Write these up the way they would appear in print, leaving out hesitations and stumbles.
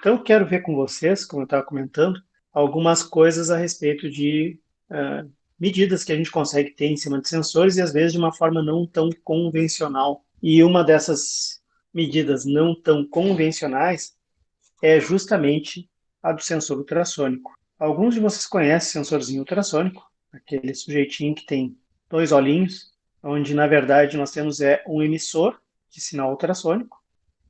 Então, eu quero ver com vocês, como eu estava comentando, algumas coisas a respeito de ah, medidas que a gente consegue ter em cima de sensores e às vezes de uma forma não tão convencional. E uma dessas medidas não tão convencionais é justamente a do sensor ultrassônico. Alguns de vocês conhecem sensorzinho ultrassônico, aquele sujeitinho que tem dois olhinhos, onde na verdade nós temos um emissor de sinal ultrassônico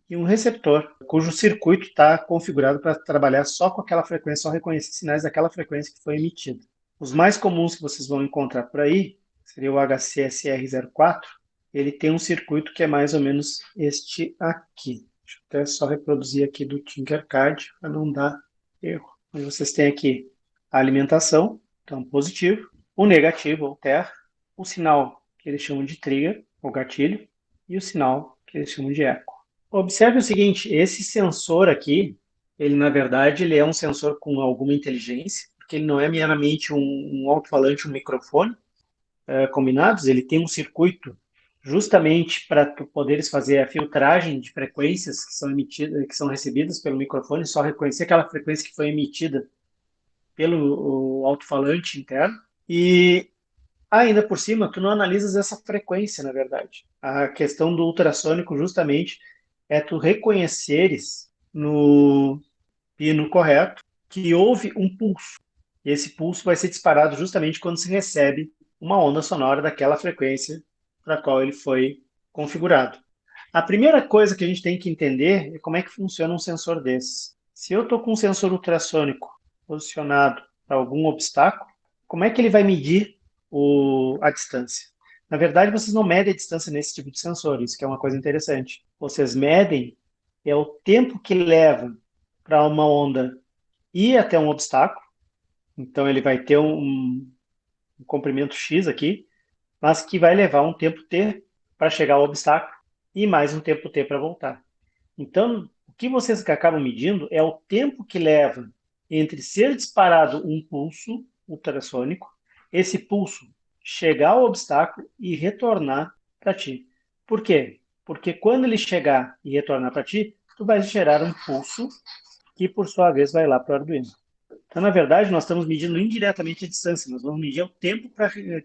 e um receptor, cujo circuito está configurado para trabalhar só com aquela frequência, só reconhecer sinais daquela frequência que foi emitida. Os mais comuns que vocês vão encontrar por aí seria o HCSR04. Ele tem um circuito que é mais ou menos este aqui. Deixa eu até só reproduzir aqui do Tinkercad para não dar erro. Mas vocês têm aqui a alimentação, então positivo, o negativo, ou terra, o sinal que eles chamam de trigger, ou gatilho, e o sinal que eles chamam de eco. Observe o seguinte, esse sensor aqui, ele na verdade ele é um sensor com alguma inteligência, porque ele não é meramente um alto-falante, um microfone combinados, ele tem um circuito justamente para tu poderes fazer a filtragem de frequências que são emitidas, que são recebidas pelo microfone, só reconhecer aquela frequência que foi emitida pelo alto-falante interno. E ainda por cima, tu não analisas essa frequência, na verdade. A questão do ultrassônico justamente é tu reconheceres no pino correto que houve um pulso. E esse pulso vai ser disparado justamente quando se recebe uma onda sonora daquela frequência para a qual ele foi configurado. A primeira coisa que a gente tem que entender é como é que funciona um sensor desses. Se eu estou com um sensor ultrassônico posicionado para algum obstáculo, como é que ele vai medir a distância? Na verdade, vocês não medem a distância nesse tipo de sensor, isso que é uma coisa interessante. Vocês medem o tempo que leva para uma onda ir até um obstáculo, então ele vai ter um comprimento X aqui, mas que vai levar um tempo T para chegar ao obstáculo e mais um tempo T para voltar. Então, o que vocês acabam medindo é o tempo que leva entre ser disparado um pulso ultrassônico, esse pulso chegar ao obstáculo e retornar para ti. Por quê? Porque quando ele chegar e retornar para ti, tu vai gerar um pulso que, por sua vez, vai lá para o Arduino. Então, na verdade, nós estamos medindo indiretamente a distância, nós vamos medir o tempo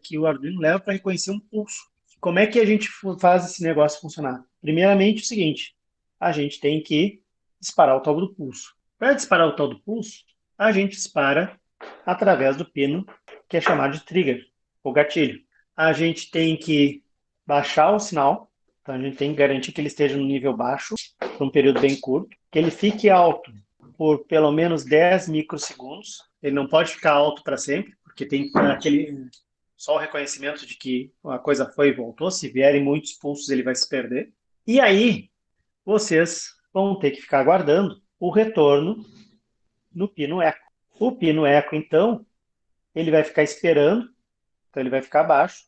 que o Arduino leva para reconhecer um pulso. Como é que a gente faz esse negócio funcionar? Primeiramente, o seguinte, a gente tem que disparar o tal do pulso. Para disparar o tal do pulso, a gente dispara através do pino que é chamado de trigger, ou gatilho. A gente tem que baixar o sinal, então a gente tem que garantir que ele esteja no nível baixo, por um período bem curto, que ele fique alto por pelo menos 10 microsegundos. Ele não pode ficar alto para sempre, porque tem aquele só o reconhecimento de que a coisa foi e voltou. Se vierem muitos pulsos, ele vai se perder. E aí, vocês vão ter que ficar aguardando o retorno no pino eco. O pino eco, então, ele vai ficar esperando, então ele vai ficar baixo,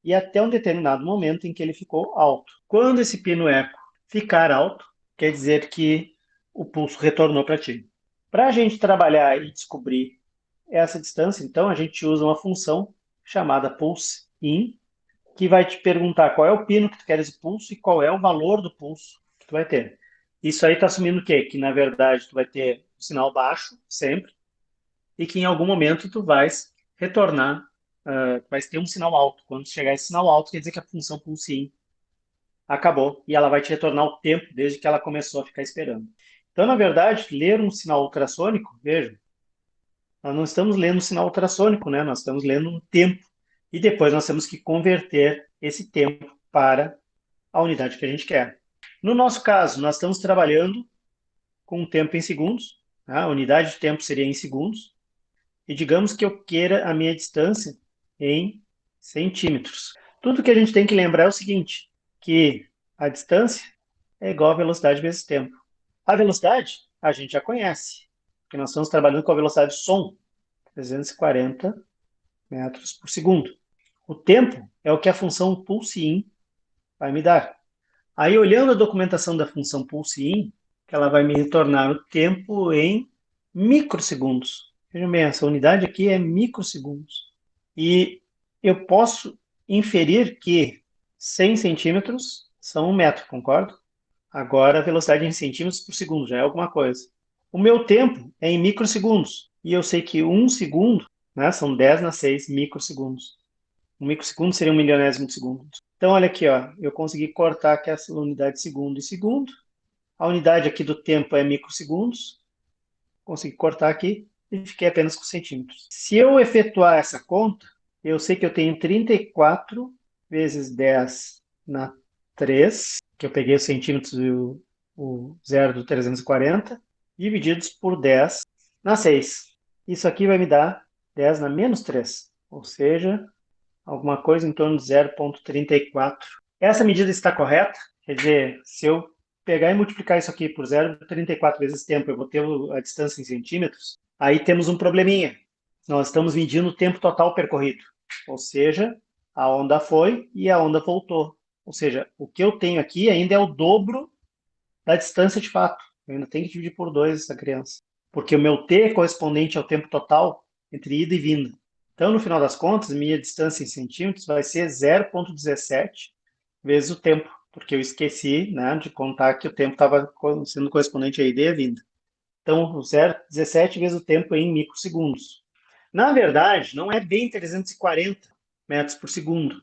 e até um determinado momento em que ele ficou alto. Quando esse pino eco ficar alto, quer dizer que o pulso retornou para ti. Para a gente trabalhar e descobrir essa distância, então, a gente usa uma função chamada pulse in, que vai te perguntar qual é o pino que tu queres o pulso e qual é o valor do pulso que tu vai ter. Isso aí está assumindo o quê? Que, na verdade, tu vai ter um sinal baixo, sempre, e que em algum momento tu vais retornar, vai ter um sinal alto. Quando chegar esse sinal alto, quer dizer que a função pulse in acabou, e ela vai te retornar o tempo desde que ela começou a ficar esperando. Então, na verdade, ler um sinal ultrassônico, veja, nós não estamos lendo um sinal ultrassônico, né? Nós estamos lendo um tempo. E depois nós temos que converter esse tempo para a unidade que a gente quer. No nosso caso, nós estamos trabalhando com um tempo em segundos, tá? A unidade de tempo seria em segundos, e digamos que eu queira a minha distância em centímetros. Tudo que a gente tem que lembrar é o seguinte, que a distância é igual a velocidade vezes tempo. A velocidade a gente já conhece, porque nós estamos trabalhando com a velocidade som, 340 metros por segundo. O tempo é o que a função pulse_in vai me dar. Aí, olhando a documentação da função pulse_in, ela vai me retornar o tempo em microsegundos. Vejam bem, essa unidade aqui é microsegundos. E eu posso inferir que 100 centímetros são 1 metro, concordo? Agora, a velocidade em centímetros por segundo já é alguma coisa. O meu tempo é em microsegundos. E eu sei que 1 segundo, né, são 10 na 6 microsegundos. 1 microsegundo seria 1 milionésimo de segundo. Então, olha aqui, ó, eu consegui cortar aqui essa unidade de segundo e segundo. A unidade aqui do tempo é microsegundos. Consegui cortar aqui e fiquei apenas com centímetros. Se eu efetuar essa conta, eu sei que eu tenho 34 vezes 10 na 3, que eu peguei os centímetros e o zero do 340, divididos por 10 na 6. Isso aqui vai me dar 10 na menos 3, ou seja, alguma coisa em torno de 0,34. Essa medida está correta? Quer dizer, se eu pegar e multiplicar isso aqui por 0,34 vezes tempo, eu vou ter a distância em centímetros, aí temos um probleminha. Nós estamos medindo o tempo total percorrido, ou seja, a onda foi e a onda voltou. Ou seja, o que eu tenho aqui ainda é o dobro da distância de fato. Eu ainda tenho que dividir por 2 essa criança, porque o meu t é correspondente ao tempo total entre ida e vinda. Então, no final das contas, minha distância em centímetros vai ser 0,17 vezes o tempo, porque eu esqueci, né, de contar que o tempo estava sendo correspondente à ida e à vinda. Então, 0,17 vezes o tempo em microsegundos. Na verdade, não é bem 340 metros por segundo.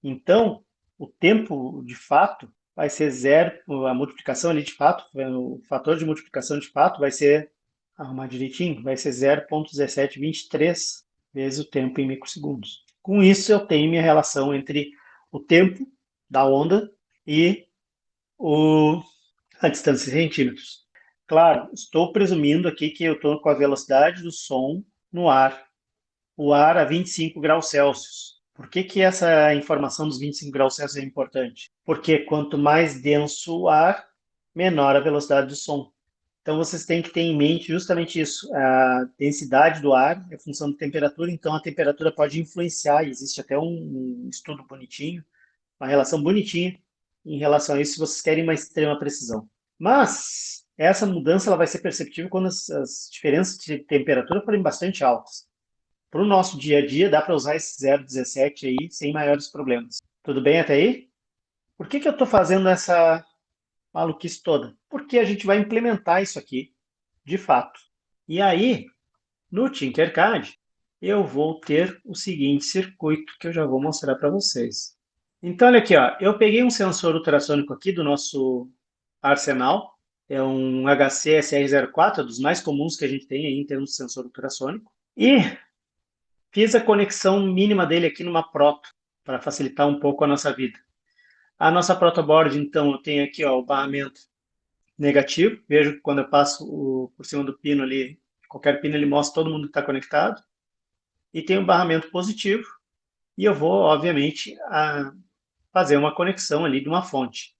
Então, o tempo, de fato, vai ser zero, a multiplicação ali, de fato, o fator de multiplicação, de fato, vai ser, arrumar direitinho, vai ser 0,1723 vezes o tempo em microsegundos. Com isso, eu tenho minha relação entre o tempo da onda e a distância em centímetros. Claro, estou presumindo aqui que eu estou com a velocidade do som no ar, o ar a 25 graus Celsius. Por que essa informação dos 25 graus Celsius é importante? Porque quanto mais denso o ar, menor a velocidade do som. Então, vocês têm que ter em mente justamente isso. A densidade do ar é função da temperatura, então a temperatura pode influenciar, e existe até um estudo bonitinho, uma relação bonitinha em relação a isso, se vocês querem uma extrema precisão. Mas essa mudança ela vai ser perceptível quando as diferenças de temperatura forem bastante altas. Para o nosso dia a dia, dá para usar esse 0,17 aí sem maiores problemas. Tudo bem até aí? Por que eu estou fazendo essa maluquice toda? Porque a gente vai implementar isso aqui, de fato. E aí, no Tinkercad, eu vou ter o seguinte circuito que eu já vou mostrar para vocês. Então, olha aqui, ó, eu peguei um sensor ultrassônico aqui do nosso arsenal, é um HC-SR04, dos mais comuns que a gente tem aí em termos de sensor ultrassônico, e fiz a conexão mínima dele aqui numa proto, para facilitar um pouco a nossa vida. A nossa protoboard, então, eu tenho aqui ó, o barramento negativo, vejo que quando eu passo por cima do pino ali, qualquer pino ele mostra todo mundo que está conectado, e tem o barramento positivo, e eu vou, obviamente, fazer uma conexão ali de uma fonte.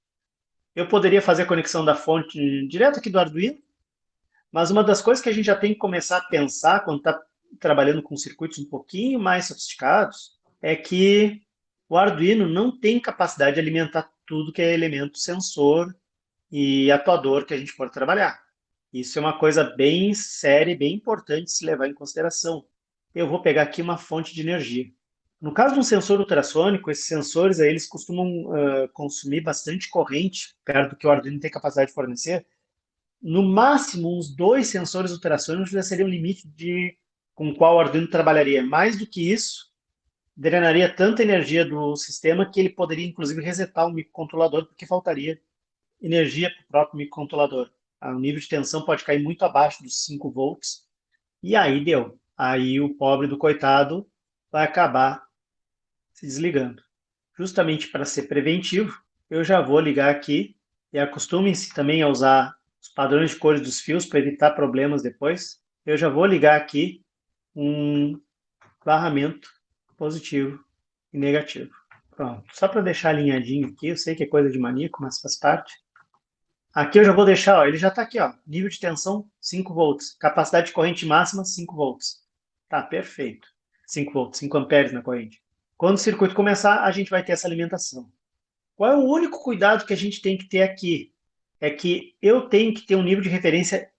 Eu poderia fazer a conexão da fonte direto aqui do Arduino, mas uma das coisas que a gente já tem que começar a pensar quando está trabalhando com circuitos um pouquinho mais sofisticados é que o Arduino não tem capacidade de alimentar tudo que é elemento sensor e atuador que a gente for trabalhar. Isso é uma coisa bem séria e bem importante de se levar em consideração. Eu vou pegar aqui uma fonte de energia. No caso de um sensor ultrassônico, esses sensores aí, eles costumam consumir bastante corrente, perto do que o Arduino tem capacidade de fornecer. No máximo, uns 2 sensores ultrassônicos já seria o limite com o qual o Arduino trabalharia. Mais do que isso, drenaria tanta energia do sistema que ele poderia, inclusive, resetar o microcontrolador, porque faltaria energia para o próprio microcontrolador. O nível de tensão pode cair muito abaixo dos 5 volts, e aí deu. Aí o pobre do coitado vai acabar se desligando. Justamente para ser preventivo, eu já vou ligar aqui, e acostumem-se também a usar os padrões de cores dos fios para evitar problemas depois. Eu já vou ligar aqui um barramento positivo e negativo. Pronto, só para deixar alinhadinho aqui, eu sei que é coisa de maníaco, mas faz parte. Aqui eu já vou deixar, ó, ele já está aqui, ó, nível de tensão 5 volts, capacidade de corrente máxima 5 volts. Tá, perfeito. 5 volts, 5 amperes na corrente. Quando o circuito começar, a gente vai ter essa alimentação. Qual é o único cuidado que a gente tem que ter aqui? É que eu tenho que ter um nível de referência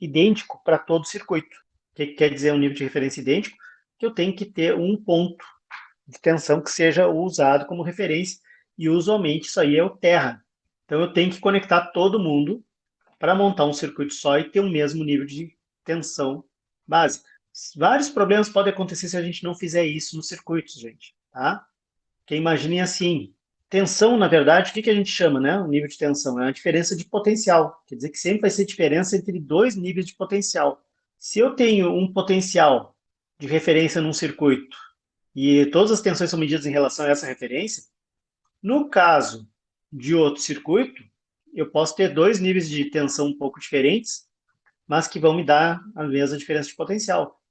idêntico para todo o circuito. O que quer dizer um nível de referência idêntico? Que eu tenho que ter um ponto de tensão que seja usado como referência, e usualmente isso aí é o terra. Então eu tenho que conectar todo mundo para montar um circuito só e ter o mesmo nível de tensão básica. Vários problemas podem acontecer se a gente não fizer isso nos circuitos, gente, tá? Porque imagine assim, tensão, na verdade, o que a gente chama, né? O nível de tensão é a diferença de potencial. Quer dizer que sempre vai ser diferença entre dois níveis de potencial. Se eu tenho um potencial de referência num circuito e todas as tensões são medidas em relação a essa referência, no caso de outro circuito, eu posso ter dois níveis de tensão um pouco diferentes, mas que vão me dar a mesma diferença de potencial.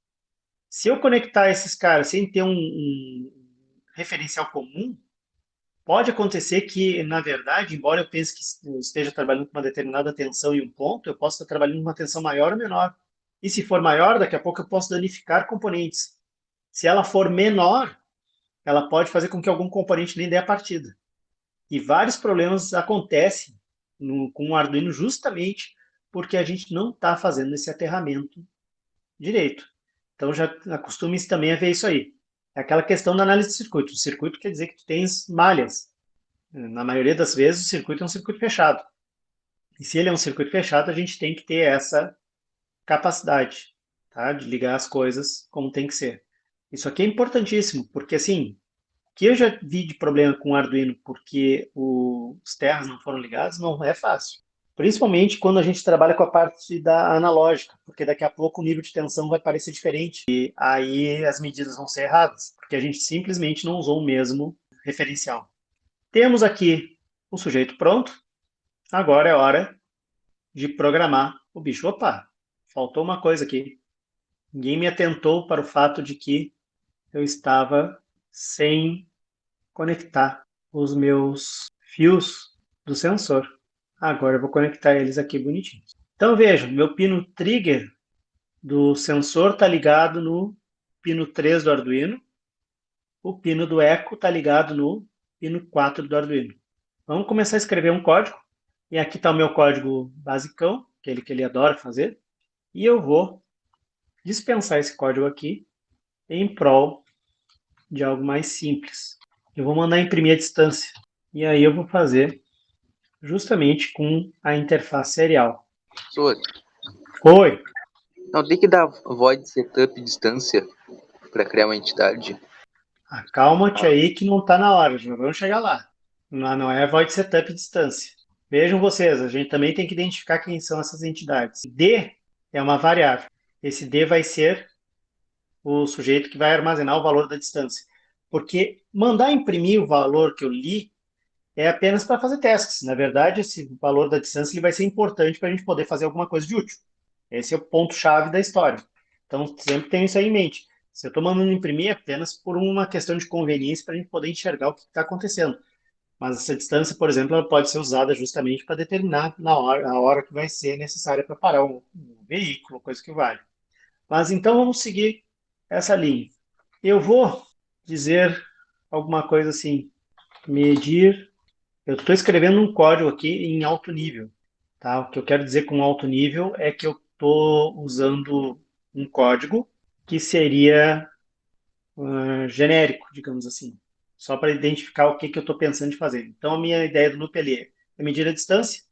Se eu conectar esses caras sem ter um referencial comum, pode acontecer que, na verdade, embora eu pense que eu esteja trabalhando com uma determinada tensão em um ponto, eu posso estar trabalhando com uma tensão maior ou menor. E se for maior, daqui a pouco eu posso danificar componentes. Se ela for menor, ela pode fazer com que algum componente nem dê a partida. E vários problemas acontecem com o Arduino justamente porque a gente não está fazendo esse aterramento direito. Então já acostume-se também a ver isso aí. É aquela questão da análise de circuito. O circuito quer dizer que tu tens malhas. Na maioria das vezes o circuito é um circuito fechado. E se ele é um circuito fechado, a gente tem que ter essa capacidade, tá? De ligar as coisas como tem que ser. Isso aqui é importantíssimo, porque assim, o que eu já vi de problema com o Arduino porque os terras não foram ligados, não é fácil. Principalmente quando a gente trabalha com a parte da analógica, porque daqui a pouco o nível de tensão vai parecer diferente e aí as medidas vão ser erradas, porque a gente simplesmente não usou o mesmo referencial. Temos aqui o sujeito pronto, agora é hora de programar o bicho. Opa, faltou uma coisa aqui. Ninguém me atentou para o fato de que eu estava sem conectar os meus fios do sensor. Agora eu vou conectar eles aqui bonitinhos. Então vejam, meu pino trigger do sensor está ligado no pino 3 do Arduino. O pino do eco está ligado no pino 4 do Arduino. Vamos começar a escrever um código. E aqui está o meu código basicão, aquele que ele adora fazer. E eu vou dispensar esse código aqui em prol de algo mais simples. Eu vou mandar imprimir a distância. E aí eu vou fazer justamente com a interface serial. Professor, Oi, não tem que dar void setup distância para criar uma entidade? acalma-te aí que não está na hora, já vamos chegar lá. Não é void setup distância. Vejam vocês, a gente também tem que identificar quem são essas entidades. D é uma variável. Esse D vai ser o sujeito que vai armazenar o valor da distância. Porque mandar imprimir o valor que eu li é apenas para fazer testes. Na verdade, esse valor da distância ele vai ser importante para a gente poder fazer alguma coisa de útil. Esse é o ponto-chave da história. Então, sempre tenho isso aí em mente. Se eu estou mandando imprimir, é apenas por uma questão de conveniência para a gente poder enxergar o que está acontecendo. Mas essa distância, por exemplo, ela pode ser usada justamente para determinar a hora que vai ser necessária para parar um veículo, coisa que vale. Mas então vamos seguir essa linha. Eu vou dizer alguma coisa assim, medir. Eu estou escrevendo um código aqui em alto nível, tá? O que eu quero dizer com alto nível é que eu estou usando um código que seria genérico, digamos assim, só para identificar o que eu estou pensando de fazer. Então, a minha ideia do loop ali é medir a distância,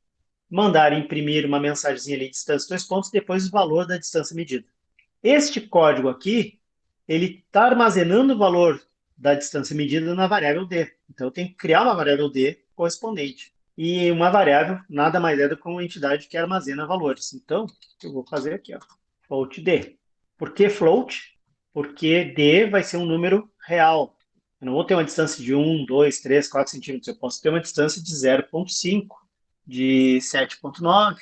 mandar imprimir uma mensagenzinha ali, distância, dois pontos, depois o valor da distância medida. Este código aqui, ele está armazenando o valor da distância medida na variável D. Então, eu tenho que criar uma variável D correspondente. E uma variável nada mais é do que uma entidade que armazena valores. Então, eu vou fazer aqui, ó, float D. Por que float? Porque D vai ser um número real. Eu não vou ter uma distância de 1, 2, 3, 4 centímetros. Eu posso ter uma distância de 0,5, de 7,9.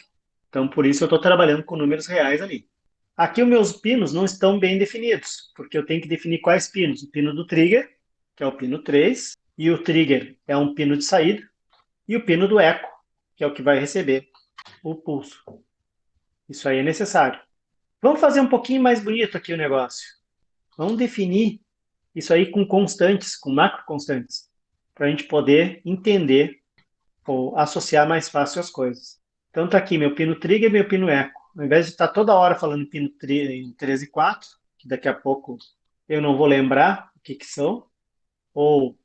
Então, por isso eu estou trabalhando com números reais ali. Aqui os meus pinos não estão bem definidos, porque eu tenho que definir quais pinos. O pino do trigger, que é o pino 3, e o trigger é um pino de saída, e o pino do eco, que é o que vai receber o pulso. Isso aí é necessário. Vamos fazer um pouquinho mais bonito aqui o negócio. Vamos definir isso aí com constantes, com macroconstantes, para a gente poder entender ou associar mais fácil as coisas. Então tá aqui meu pino trigger e meu pino eco. Ao invés de estar toda hora falando pino 3 e 4, que daqui a pouco eu não vou lembrar o que são, ou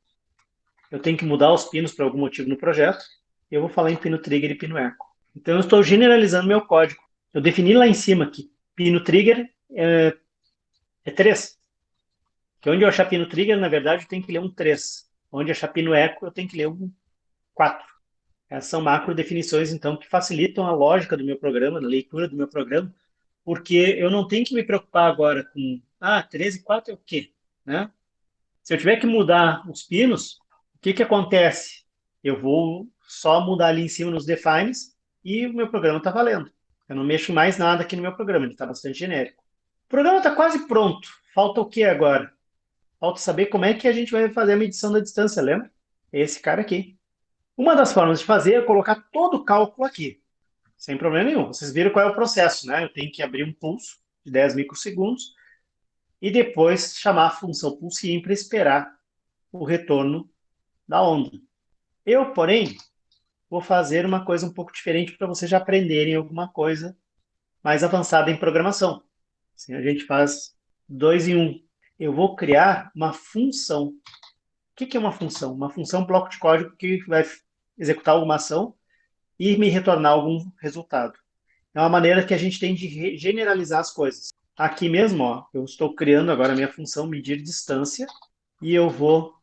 eu tenho que mudar os pinos por algum motivo no projeto, eu vou falar em pino trigger e pino eco. Então, eu estou generalizando meu código. Eu defini lá em cima que pino trigger é 3. Que onde eu achar pino trigger, na verdade, eu tenho que ler um 3. Onde eu achar pino eco, eu tenho que ler um 4. Essas são macro definições, então, que facilitam a lógica do meu programa, a leitura do meu programa, porque eu não tenho que me preocupar agora com, 13 e 4 é o quê? Né? Se eu tiver que mudar os pinos, o que que acontece? Eu vou só mudar ali em cima nos defines e o meu programa está valendo. Eu não mexo em mais nada aqui no meu programa, ele está bastante genérico. O programa está quase pronto. Falta o que agora? Falta saber como é que a gente vai fazer a medição da distância, lembra? Esse cara aqui. Uma das formas de fazer é colocar todo o cálculo aqui, sem problema nenhum. Vocês viram qual é o processo, né? Eu tenho que abrir um pulso de 10 microsegundos e depois chamar a função pulse para esperar o retorno da onda. Eu, porém, vou fazer uma coisa um pouco diferente para vocês já aprenderem alguma coisa mais avançada em programação. Assim a gente faz 2 em 1. Um. Eu vou criar uma função. O que é uma função? Uma função é um bloco de código que vai executar alguma ação e me retornar algum resultado. É uma maneira que a gente tem de generalizar as coisas. Aqui mesmo, ó, eu estou criando agora a minha função medir distância e eu vou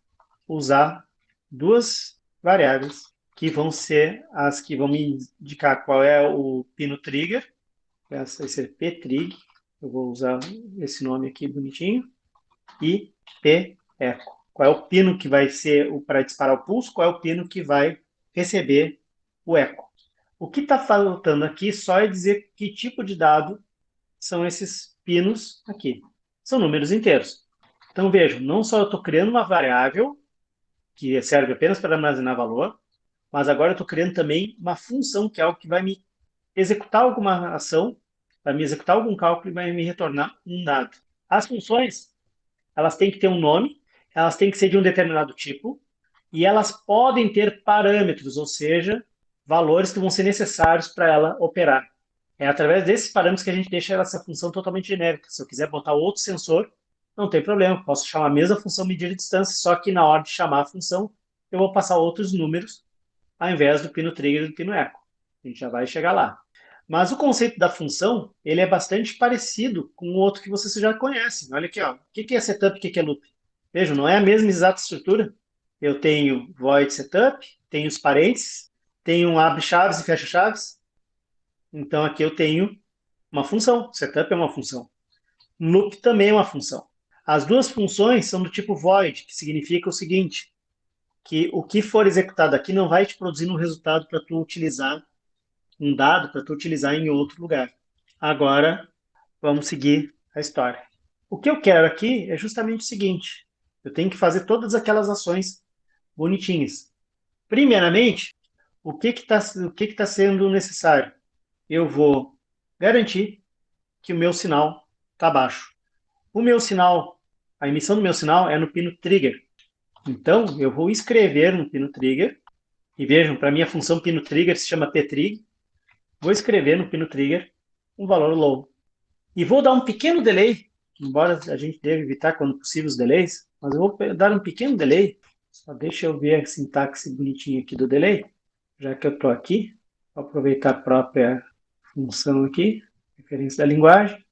usar duas variáveis que vão ser as que vão me indicar qual é o pino trigger. Essa vai ser ptrig. Eu vou usar esse nome aqui bonitinho. E p-echo. Qual é o pino que vai ser para disparar o pulso? Qual é o pino que vai receber o eco? O que está faltando aqui só é dizer que tipo de dado são esses pinos aqui. São números inteiros. Então, vejam, não só eu estou criando uma variável que serve apenas para armazenar valor, mas agora eu estou criando também uma função, que é algo que vai me executar alguma ação, vai me executar algum cálculo e vai me retornar um dado. As funções, elas têm que ter um nome, elas têm que ser de um determinado tipo, e elas podem ter parâmetros, ou seja, valores que vão ser necessários para ela operar. É através desses parâmetros que a gente deixa essa função totalmente genérica. Se eu quiser botar outro sensor, não tem problema, posso chamar a mesma função medir a distância, só que na hora de chamar a função, eu vou passar outros números ao invés do pino trigger e do pino echo. A gente já vai chegar lá. Mas o conceito da função, ele é bastante parecido com o outro que vocês já conhecem. Olha aqui, ó. O que é setup, o que é loop? Vejam, não é a mesma exata estrutura. Eu tenho void setup, tenho os parênteses, tenho um abre chaves e fecha chaves. Então aqui eu tenho uma função. Setup é uma função. Loop também é uma função. As duas funções são do tipo void, que significa o seguinte, que o que for executado aqui não vai te produzir um resultado para tu utilizar, um dado para tu utilizar em outro lugar. Agora, vamos seguir a história. O que eu quero aqui é justamente o seguinte, eu tenho que fazer todas aquelas ações bonitinhas. Primeiramente, o que que tá sendo necessário? Eu vou garantir que o meu sinal está baixo. O meu sinal, a emissão do meu sinal é no pino trigger. Então, eu vou escrever no pino trigger, e vejam, para mim a função pino trigger se chama ptrig, vou escrever no pino trigger um valor low. E vou dar um pequeno delay, embora a gente deve evitar quando possível os delays, mas eu vou dar um pequeno delay, só deixa eu ver a sintaxe bonitinha aqui do delay, já que eu estou aqui, vou aproveitar a própria função aqui, referência da linguagem,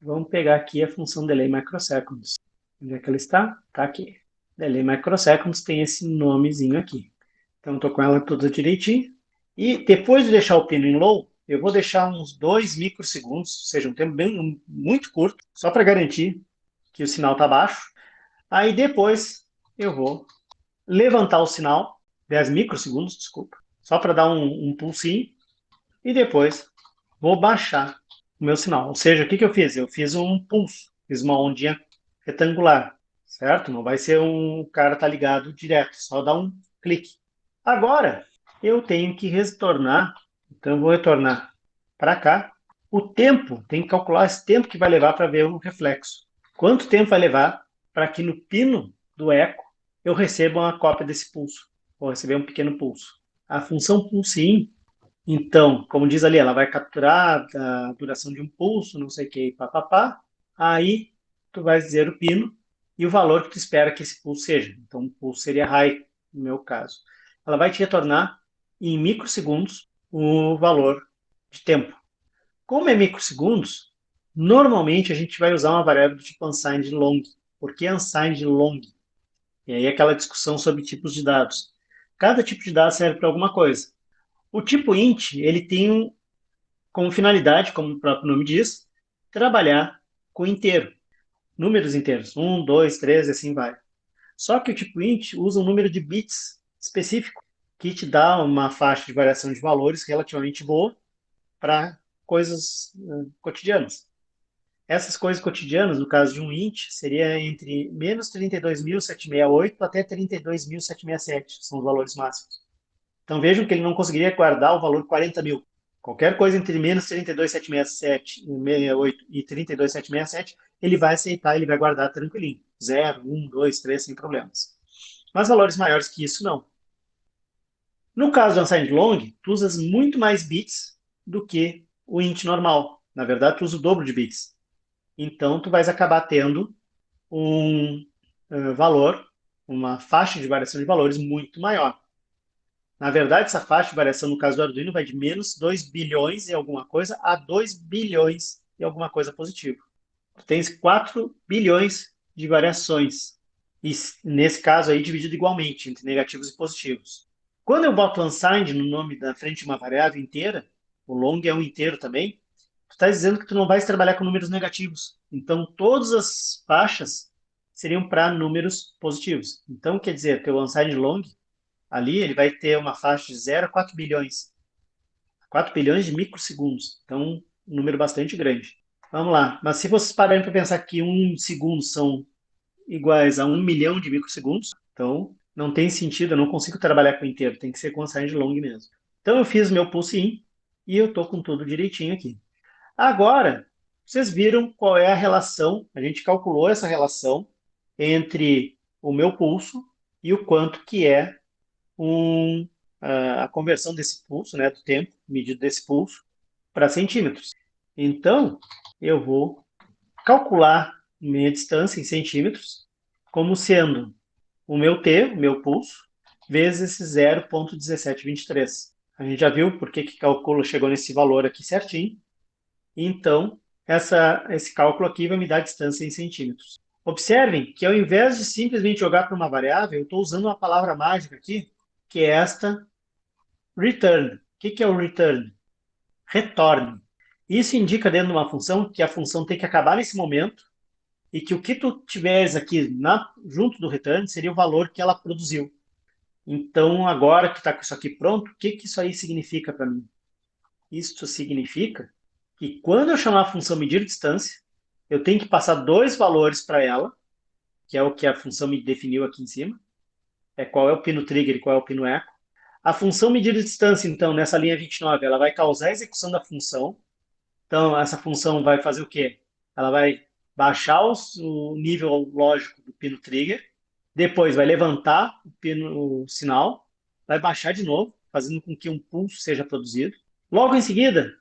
vamos pegar aqui a função delay microseconds. Onde é que ela está? Está aqui. Delay microseconds tem esse nomezinho aqui. Então, estou com ela toda direitinho. E depois de deixar o pino em low, eu vou deixar uns 2 microsegundos, ou seja, um tempo bem, muito curto, só para garantir que o sinal está baixo. Aí depois eu vou levantar o sinal, 10 microsegundos, desculpa, só para dar um pulsinho. E depois vou baixar o meu sinal. Ou seja, o que eu fiz? Eu fiz um pulso, fiz uma ondinha retangular, certo? Não vai ser um cara tá ligado direto, só dar um clique. Agora, eu tenho que retornar, então eu vou retornar para cá. O tempo, tem que calcular esse tempo que vai levar para ver o reflexo. Quanto tempo vai levar para que no pino do eco eu receba uma cópia desse pulso? Vou receber um pequeno pulso. A função pulse-in, então, como diz ali, ela vai capturar a duração de um pulso, não sei o que, papapá. Aí, tu vai dizer o pino e o valor que tu espera que esse pulso seja. Então, o pulso seria high, no meu caso. Ela vai te retornar em microsegundos o valor de tempo. Como é microsegundos, normalmente a gente vai usar uma variável do tipo unsigned long. Por que unsigned long? E aí aquela discussão sobre tipos de dados. Cada tipo de dado serve para alguma coisa. O tipo int, ele tem como finalidade, como o próprio nome diz, trabalhar com inteiro, números inteiros, 1, 2, 3 e assim vai. Só que o tipo int usa um número de bits específico, que te dá uma faixa de variação de valores relativamente boa para coisas cotidianas. Essas coisas cotidianas, no caso de um int, seria entre menos 32.768 até 32.767, são os valores máximos. Então vejam que ele não conseguiria guardar o valor 40.000. Qualquer coisa entre menos 32.768 e 32.767, ele vai aceitar, ele vai guardar tranquilinho. 0, 1, 2, 3, sem problemas. Mas valores maiores que isso, não. No caso do unsigned long, tu usas muito mais bits do que o int normal. Na verdade, tu usa o dobro de bits. Então, tu vais acabar tendo um valor, uma faixa de variação de valores muito maior. Na verdade, essa faixa de variação, no caso do Arduino, vai de menos 2 bilhões e alguma coisa a 2 bilhões e alguma coisa positivo. Tu tens 4 bilhões de variações. E nesse caso aí, dividido igualmente entre negativos e positivos. Quando eu boto unsigned no nome da frente de uma variável inteira, o long é um inteiro também, tu está dizendo que tu não vais trabalhar com números negativos. Então, todas as faixas seriam para números positivos. Então, quer dizer que o unsigned long, ali, ele vai ter uma faixa de 0 a 4 bilhões. 4 bilhões de microsegundos. Então, um número bastante grande. Vamos lá. Mas se vocês pararem para pensar que 1 segundo são iguais a 1 milhão de microsegundos, então não tem sentido, eu não consigo trabalhar com inteiro, tem que ser com unsigned long mesmo. Então eu fiz meu pulse in e eu estou com tudo direitinho aqui. Agora, vocês viram qual é a relação, a gente calculou essa relação entre o meu pulso e o quanto que é a conversão desse pulso, né, do tempo medido desse pulso, para centímetros. Então, eu vou calcular minha distância em centímetros como sendo o meu T, o meu pulso, vezes esse 0,1723. A gente já viu por que o cálculo chegou nesse valor aqui certinho. Então, esse cálculo aqui vai me dar a distância em centímetros. Observem que ao invés de simplesmente jogar para uma variável, eu estou usando uma palavra mágica aqui, que é esta return. O que é o return? Retorne. Isso indica dentro de uma função que a função tem que acabar nesse momento e que o que tu tiveres aqui junto do return seria o valor que ela produziu. Então, agora que está com isso aqui pronto, o que isso aí significa para mim? Isso significa que quando eu chamar a função medir distância, eu tenho que passar dois valores para ela, que é o que a função me definiu aqui em cima, é qual é o pino trigger e qual é o pino echo. A função medir distância, então, nessa linha 29, ela vai causar a execução da função. Então, essa função vai fazer o quê? Ela vai baixar o nível lógico do pino trigger, depois vai levantar o sinal, vai baixar de novo, fazendo com que um pulso seja produzido. Logo em seguida,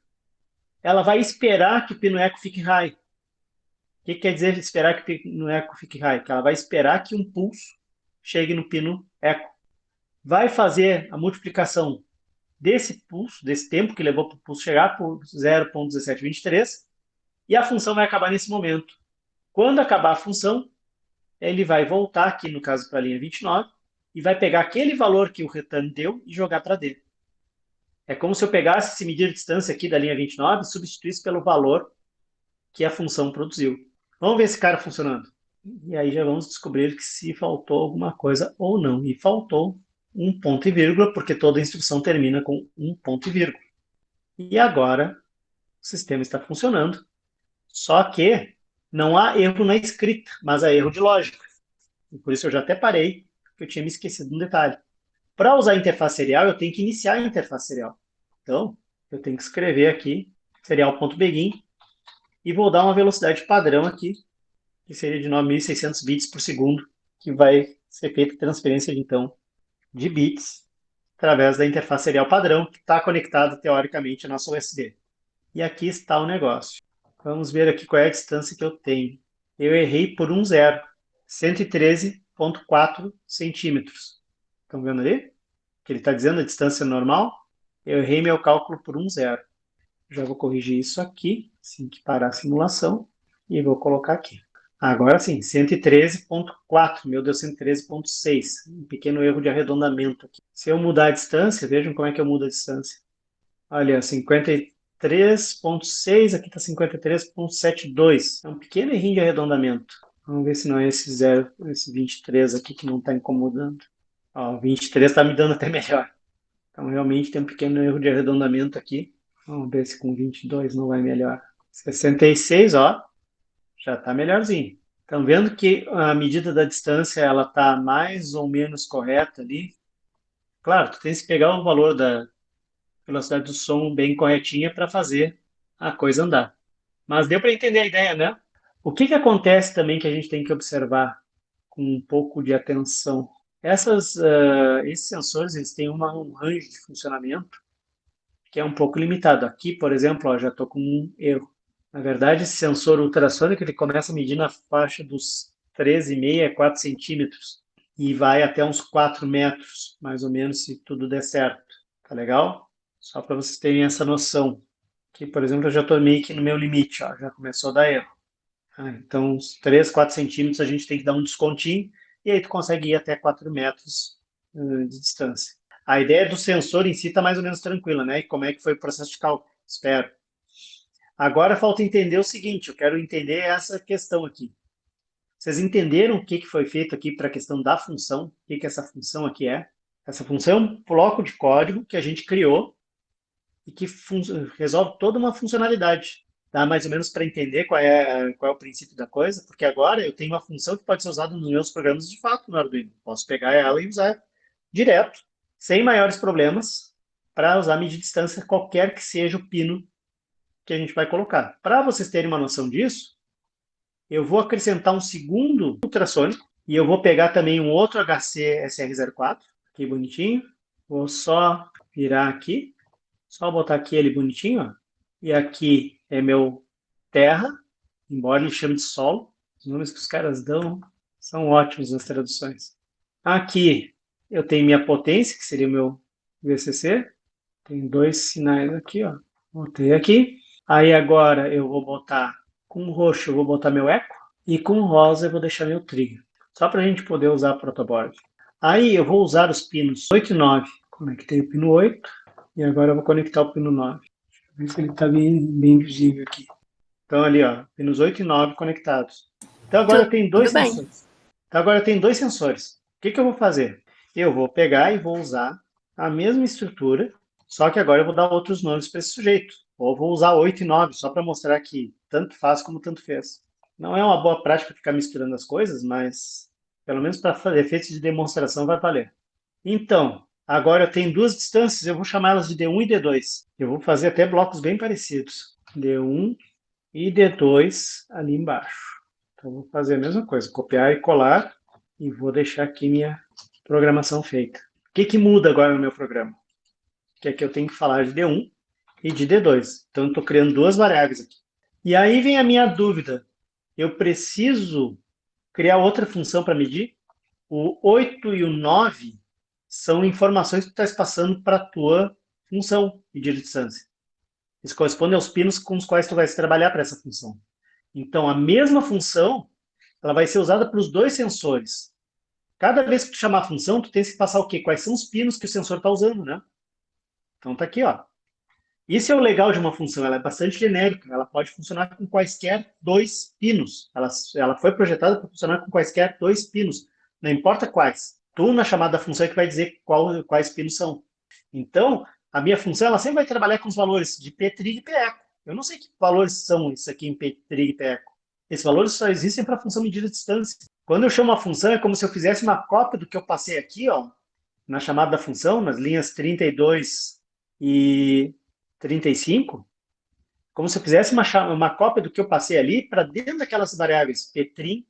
ela vai esperar que o pino eco fique high. O que quer dizer esperar que o pino eco fique high? Que ela vai esperar que um pulso chegue no pino eco. Vai fazer a multiplicação desse pulso, desse tempo que levou para o pulso chegar, por 0,1723, e a função vai acabar nesse momento. Quando acabar a função, ele vai voltar aqui, no caso, para a linha 29, e vai pegar aquele valor que o return deu e jogar para D. É como se eu pegasse esse medir de distância aqui da linha 29 e substituísse pelo valor que a função produziu. Vamos ver esse cara funcionando. E aí já vamos descobrir que se faltou alguma coisa ou não. E faltou um ponto e vírgula, porque toda instrução termina com um ponto e vírgula. E agora o sistema está funcionando. Só que não há erro na escrita, mas há erro de lógica. E por isso eu já até parei, porque eu tinha me esquecido de um detalhe. Para usar a interface serial, eu tenho que iniciar a interface serial. Então, eu tenho que escrever aqui serial.begin e vou dar uma velocidade padrão aqui, que seria de 9.600 bits por segundo, que vai ser feita a transferência, então, de bits através da interface serial padrão, que está conectada, teoricamente, à nossa USB. E aqui está o negócio. Vamos ver aqui qual é a distância que eu tenho. Eu errei por um zero, 113,4 centímetros. Estão vendo ali? Que ele está dizendo a distância normal. Eu errei meu cálculo por um zero. Já vou corrigir isso aqui, assim que parar a simulação, e vou colocar aqui. Agora sim, 113.4, meu Deus, 113.6. Um pequeno erro de arredondamento aqui. Se eu mudar a distância, vejam como é que eu mudo a distância. Olha, 53.6, aqui está 53.72. É um pequeno errinho de arredondamento. Vamos ver se não é esse 0, esse 23 aqui que não está incomodando. Ó, 23 está me dando até melhor. Então, realmente tem um pequeno erro de arredondamento aqui. Vamos ver se com 22 não vai melhor. 66, ó, já está melhorzinho. Estão vendo que a medida da distância ela está mais ou menos correta ali. Claro, tu tens que pegar o valor da velocidade do som bem corretinha para fazer a coisa andar. Mas deu para entender a ideia, né? O que que acontece também que a gente tem que observar com um pouco de atenção? Esses sensores eles têm um range de funcionamento que é um pouco limitado. Aqui, por exemplo, ó, já estou com um erro. Na verdade, esse sensor ultrassônico ele começa a medir na faixa dos 13,5 a 4 centímetros e vai até uns 4 metros, mais ou menos, se tudo der certo. Tá legal? Só para vocês terem essa noção. Aqui, por exemplo, eu já estou meio que no meu limite, ó, já começou a dar erro. Então, uns 3, 4 centímetros a gente tem que dar um descontinho e aí tu consegue ir até 4 metros de distância. A ideia do sensor em si está mais ou menos tranquila, né? E como é que foi o processo de cálculo? Espero. Agora falta entender o seguinte, eu quero entender essa questão aqui. Vocês entenderam o que foi feito aqui para a questão da função? O que essa função aqui é? Essa função é um bloco de código que a gente criou e que resolve toda uma funcionalidade. Dá mais ou menos para entender qual é o princípio da coisa, porque agora eu tenho uma função que pode ser usada nos meus programas de fato no Arduino. Posso pegar ela e usar direto, sem maiores problemas, para usar medir distância qualquer que seja o pino que a gente vai colocar. Para vocês terem uma noção disso, eu vou acrescentar um segundo ultrassônico e eu vou pegar também um outro HC SR04, aqui bonitinho. Vou só virar aqui, só botar aqui ele bonitinho, ó. E aqui é meu terra, embora ele chame de solo. Os nomes que os caras dão são ótimos nas traduções. Aqui eu tenho minha potência, que seria o meu VCC. Tem dois sinais aqui, ó. Botei aqui. Aí agora eu vou botar com roxo, eu vou botar meu eco. E com rosa eu vou deixar meu trigger. Só para a gente poder usar a protoboard. Aí eu vou usar os pinos 8 e 9. Conectei o pino 8. E agora eu vou conectar o pino 9. Deixa eu ver se ele está bem visível aqui. Então ali, ó, pinos 8 e 9 conectados. Então agora tem dois Tudo bem. sensores. Então agora tem dois sensores. O que eu vou fazer? Eu vou pegar e vou usar a mesma estrutura, só que agora eu vou dar outros nomes para esse sujeito. Ou vou usar 8 e 9, só para mostrar que tanto faz como tanto fez. Não é uma boa prática ficar misturando as coisas, mas pelo menos para efeitos de demonstração vai valer. Então, agora eu tenho duas distâncias, eu vou chamá-las de D1 e D2. Eu vou fazer até blocos bem parecidos. D1 e D2 ali embaixo. Então, vou fazer a mesma coisa, copiar e colar, e vou deixar aqui minha programação feita. O que muda agora no meu programa? Que é que eu tenho que falar de D1 e de D2. Então, eu estou criando duas variáveis aqui. E aí vem a minha dúvida. Eu preciso criar outra função para medir? O 8 e o 9 são informações que tu estás passando para a tua função medir de distância. Eles correspondem aos pinos com os quais tu vai trabalhar para essa função. Então, a mesma função ela vai ser usada para os dois sensores. Cada vez que tu chamar a função, tu tens que passar o quê? Quais são os pinos que o sensor está usando, né? Então, tá aqui, ó. Isso é o legal de uma função, ela é bastante genérica, ela pode funcionar com quaisquer dois pinos. Ela foi projetada para funcionar com quaisquer dois pinos, não importa quais. Tu, na chamada da função, é que vai dizer quais pinos são. Então, a minha função ela sempre vai trabalhar com os valores de P trig e P eco. Eu não sei que valores são isso aqui em P trig e P eco. Esses valores só existem para a função medir a distância. Quando eu chamo a função, é como se eu fizesse uma cópia do que eu passei aqui, ó, na chamada da função, nas linhas 32 e 35, como se eu fizesse uma cópia do que eu passei ali para dentro daquelas variáveis P-trim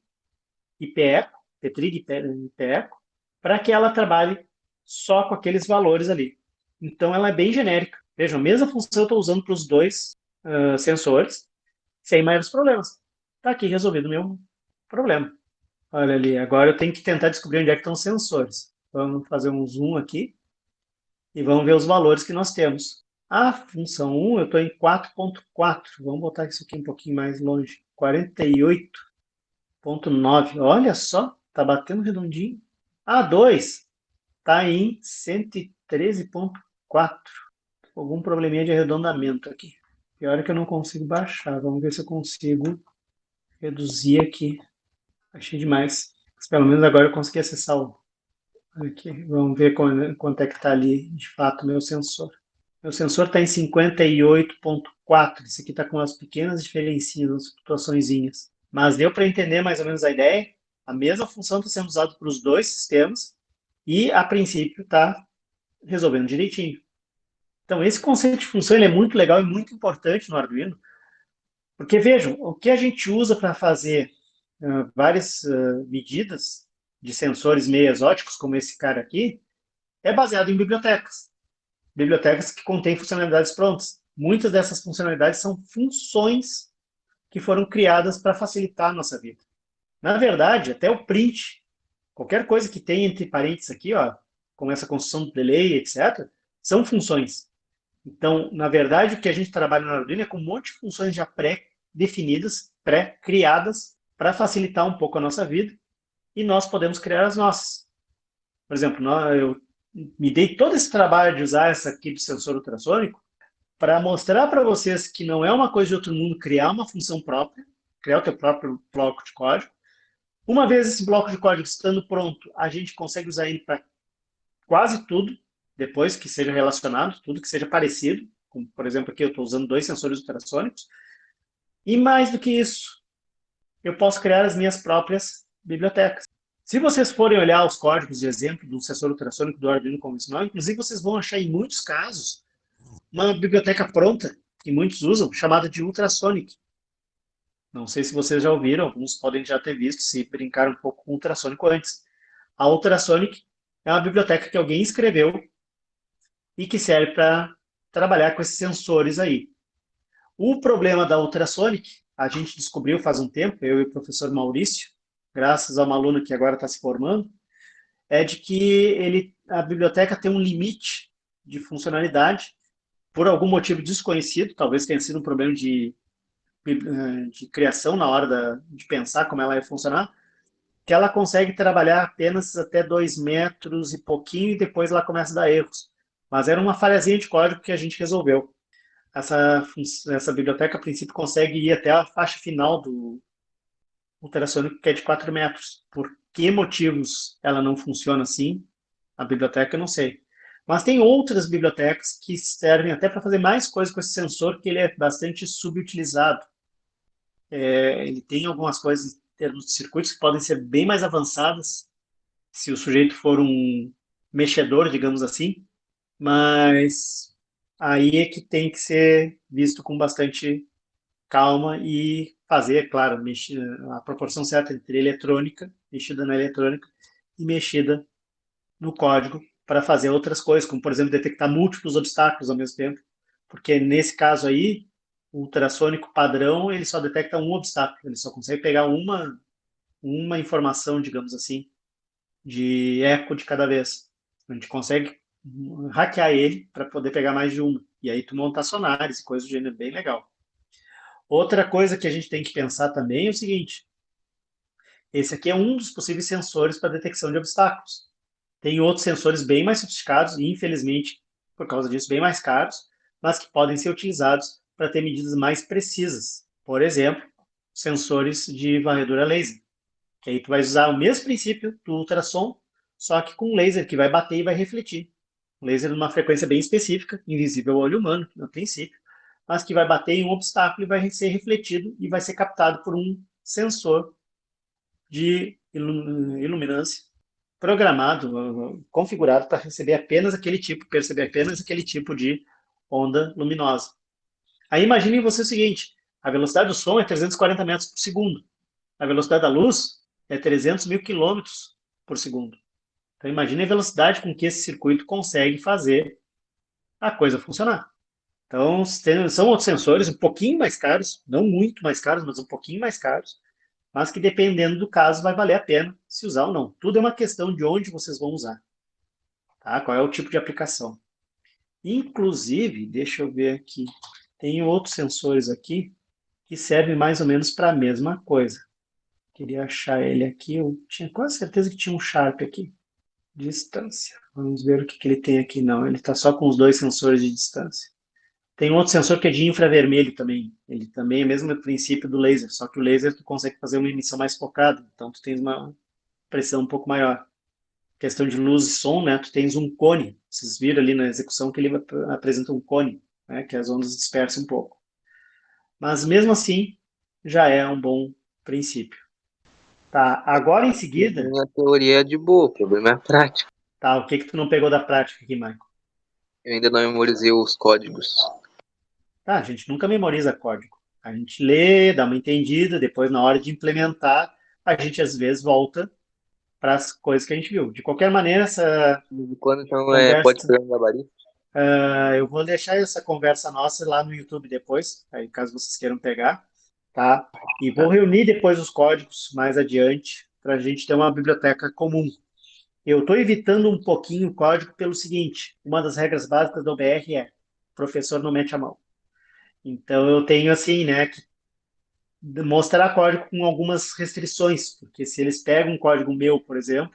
e P-eco, P-trig e P-eco, para que ela trabalhe só com aqueles valores ali. Então, ela é bem genérica. Vejam, a mesma função eu estou usando para os dois sensores, sem maiores problemas. Está aqui resolvido o meu problema. Olha ali, agora eu tenho que tentar descobrir onde é que estão os sensores. Vamos fazer um zoom aqui e vamos ver os valores que nós temos. A função 1, eu estou em 4.4. Vamos botar isso aqui um pouquinho mais longe. 48.9. Olha só, está batendo redondinho. A 2 está em 113.4. Algum probleminha de arredondamento aqui. Pior é que eu não consigo baixar. Vamos ver se eu consigo reduzir aqui. Achei demais. Mas pelo menos agora eu consegui acessar o. Aqui. Vamos ver quanto é que está ali, de fato, meu sensor. Meu sensor está em 58.4. Esse aqui está com umas pequenas diferencinhas, umas flutuaçõezinhas. Mas deu para entender mais ou menos a ideia. A mesma função está sendo usada para os dois sistemas e, a princípio, está resolvendo direitinho. Então, esse conceito de função ele é muito legal e muito importante no Arduino, porque, vejam, o que a gente usa para fazer várias medidas de sensores meio exóticos, como esse cara aqui, é baseado em bibliotecas. Bibliotecas que contêm funcionalidades prontas. Muitas dessas funcionalidades são funções que foram criadas para facilitar a nossa vida. Na verdade, até o print, qualquer coisa que tenha entre parênteses aqui, ó, com essa construção do delay, etc., são funções. Então, na verdade, o que a gente trabalha no Arduino é com um monte de funções já pré-definidas, pré-criadas, para facilitar um pouco a nossa vida, e nós podemos criar as nossas. Por exemplo, eu me dei todo esse trabalho de usar essa aqui do sensor ultrassônico para mostrar para vocês que não é uma coisa de outro mundo criar uma função própria, criar o teu próprio bloco de código. Uma vez esse bloco de código estando pronto, a gente consegue usar ele para quase tudo, depois que seja relacionado, tudo que seja parecido. Como, por exemplo, aqui eu estou usando 2 sensores ultrassônicos. E mais do que isso, eu posso criar as minhas próprias bibliotecas. Se vocês forem olhar os códigos de exemplo do sensor ultrassônico do Arduino convencional, inclusive vocês vão achar em muitos casos uma biblioteca pronta, que muitos usam, chamada de Ultrasonic. Não sei se vocês já ouviram, alguns podem já ter visto, se brincaram um pouco com o ultrassônico antes. A Ultrasonic é uma biblioteca que alguém escreveu e que serve para trabalhar com esses sensores aí. O problema da Ultrasonic, a gente descobriu faz um tempo, eu e o professor Maurício, graças a uma aluna que agora está se formando, é de que a biblioteca tem um limite de funcionalidade, por algum motivo desconhecido, talvez tenha sido um problema de criação na hora de pensar como ela ia funcionar, que ela consegue trabalhar apenas até 2 metros e pouquinho e depois ela começa a dar erros. Mas era uma falhazinha de código que a gente resolveu. Essa biblioteca, a princípio, consegue ir até a faixa final do ultrassônico, que é de 4 metros. Por que motivos ela não funciona assim? A biblioteca, eu não sei. Mas tem outras bibliotecas que servem até para fazer mais coisas com esse sensor, que ele é bastante subutilizado. Ele tem algumas coisas em termos de circuitos que podem ser bem mais avançadas, se o sujeito for um mexedor, digamos assim, mas aí é que tem que ser visto com bastante calma e fazer, é claro, a proporção certa entre eletrônica, mexida na eletrônica, e mexida no código para fazer outras coisas, como, por exemplo, detectar múltiplos obstáculos ao mesmo tempo, porque nesse caso aí, o ultrassônico padrão, ele só detecta um obstáculo, ele só consegue pegar uma informação, digamos assim, de eco de cada vez. A gente consegue hackear ele para poder pegar mais de uma. E aí tu montar sonares e coisas do gênero, bem legal. Outra coisa que a gente tem que pensar também é o seguinte, esse aqui é um dos possíveis sensores para detecção de obstáculos. Tem outros sensores bem mais sofisticados e, infelizmente, por causa disso, bem mais caros, mas que podem ser utilizados para ter medidas mais precisas. Por exemplo, sensores de varredura laser. Que aí tu vai usar o mesmo princípio do ultrassom, só que com laser que vai bater e vai refletir. Um laser numa frequência bem específica, invisível ao olho humano, no princípio, mas que vai bater em um obstáculo e vai ser refletido e vai ser captado por um sensor de iluminância programado, configurado para perceber apenas aquele tipo de onda luminosa. Aí imaginem você o seguinte, a velocidade do som é 340 metros por segundo, a velocidade da luz é 300 mil quilômetros por segundo. Então imagine a velocidade com que esse circuito consegue fazer a coisa funcionar. Então são outros sensores um pouquinho mais caros, não muito mais caros, mas um pouquinho mais caros, mas que dependendo do caso vai valer a pena se usar ou não. Tudo é uma questão de onde vocês vão usar, tá? Qual é o tipo de aplicação. Inclusive, deixa eu ver aqui, tem outros sensores aqui que servem mais ou menos para a mesma coisa. Queria achar ele aqui, eu tinha quase certeza que tinha um Sharp aqui. Distância. Vamos ver o que ele tem aqui. Não, ele está só com os dois sensores de distância. Tem um outro sensor que é de infravermelho também. Ele também é o mesmo princípio do laser, só que o laser tu consegue fazer uma emissão mais focada, então tu tens uma pressão um pouco maior. Questão de luz e som, né? Tu tens um cone. Vocês viram ali na execução que ele apresenta um cone, né? Que as ondas dispersam um pouco. Mas mesmo assim, já é um bom princípio. Tá, agora em seguida, A teoria é de boa, o problema é a prática. tá, o que que tu não pegou da prática aqui, Michael? Eu ainda não memorizei os códigos. Tá, a gente nunca memoriza código. A gente lê, dá uma entendida, depois na hora de implementar, a gente às vezes volta para as coisas que a gente viu. De qualquer maneira, essa Quando então pode conversa, pegar um gabarito? eu vou deixar essa conversa nossa lá no YouTube depois, aí caso vocês queiram pegar, tá? E vou Tá. reunir depois os códigos mais adiante para a gente ter uma biblioteca comum. Eu estou evitando um pouquinho o código pelo seguinte: uma das regras básicas da OBR é professor não mete a mão. Então eu tenho assim, né, que mostrar código com algumas restrições, porque se eles pegam um código meu, por exemplo,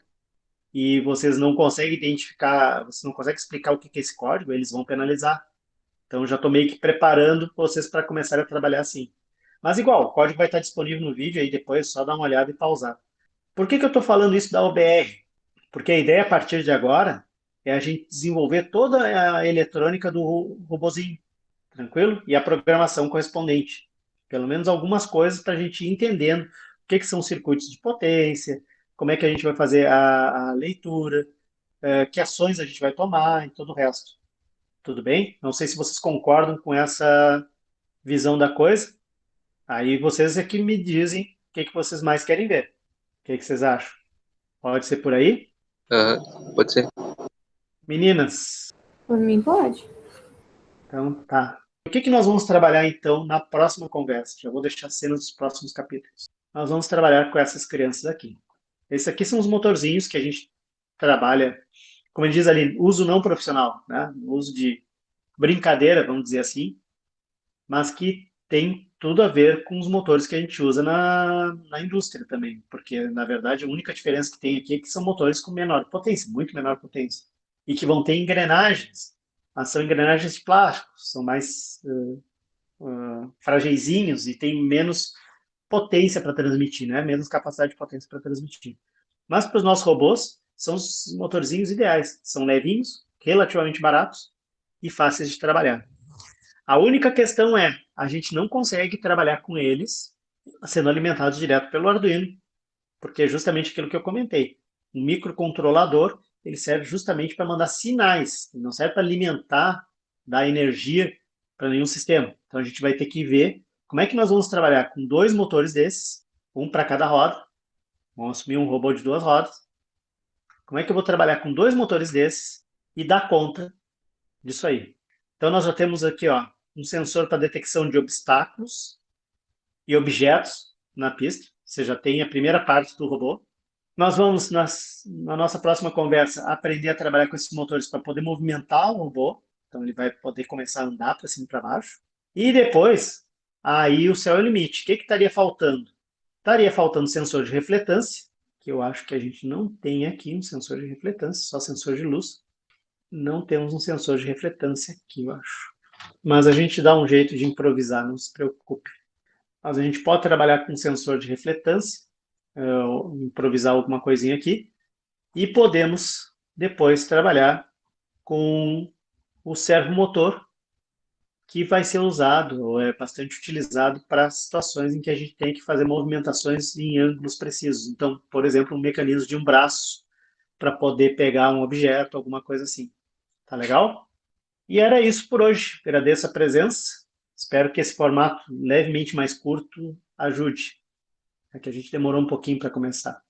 e vocês não conseguem identificar, você não consegue explicar o que é esse código, eles vão penalizar. Então eu já estou meio que preparando vocês para começar a trabalhar assim. Mas igual, o código vai estar disponível no vídeo aí depois, é só dar uma olhada e pausar. Por que que eu estou falando isso da OBR? Porque a ideia a partir de agora é a gente desenvolver toda a eletrônica do robozinho, tranquilo? E a programação correspondente. Pelo menos algumas coisas para a gente ir entendendo o que são circuitos de potência, como é que a gente vai fazer a leitura, que ações a gente vai tomar e todo o resto. Tudo bem? Não sei se vocês concordam com essa visão da coisa. Aí vocês é que me dizem o que vocês mais querem ver. O que vocês acham? Pode ser por aí? Pode ser. Meninas, Por mim, pode. então tá. O que nós vamos trabalhar então na próxima conversa? Já vou deixar cenas dos próximos capítulos. Nós vamos trabalhar com essas crianças aqui. Esses aqui são os motorzinhos que a gente trabalha, como ele diz ali, uso não profissional, né? Uso de brincadeira, vamos dizer assim, mas que tem tudo a ver com os motores que a gente usa na indústria também, porque, na verdade, a única diferença que tem aqui é que são motores com menor potência, muito menor potência, e que vão ter engrenagens, mas são engrenagens de plástico, são mais fragilzinhos e têm menos potência para transmitir, né? Menos capacidade de potência para transmitir. Mas para os nossos robôs, são os motorzinhos ideais, são levinhos, relativamente baratos e fáceis de trabalhar. A única questão é, a gente não consegue trabalhar com eles sendo alimentados direto pelo Arduino, porque é justamente aquilo que eu comentei. Um microcontrolador, ele serve justamente para mandar sinais, ele não serve para alimentar, dar energia para nenhum sistema. Então a gente vai ter que ver como é que nós vamos trabalhar com dois motores desses, um para cada roda, vamos assumir um robô de duas rodas. Como é que eu vou trabalhar com dois motores desses e dar conta disso aí? Então nós já temos aqui, ó, um sensor para detecção de obstáculos e objetos na pista. Você já tem a primeira parte do robô. Nós vamos, na nossa próxima conversa, aprender a trabalhar com esses motores para poder movimentar o robô. Então, ele vai poder começar a andar para cima e para baixo. E depois, aí o céu é o limite. O que estaria faltando? Estaria faltando sensor de refletância, que eu acho que a gente não tem aqui um sensor de refletância, só sensor de luz. Não temos um sensor de refletância aqui, eu acho. Mas a gente dá um jeito de improvisar, não se preocupe. Mas a gente pode trabalhar com sensor de refletância, improvisar alguma coisinha aqui, e podemos depois trabalhar com o servomotor, que vai ser usado, ou é bastante utilizado para situações em que a gente tem que fazer movimentações em ângulos precisos. Então, por exemplo, um mecanismo de um braço para poder pegar um objeto, alguma coisa assim. Tá legal? E era isso por hoje. Agradeço a presença. Espero que esse formato levemente mais curto ajude. É que a gente demorou um pouquinho para começar.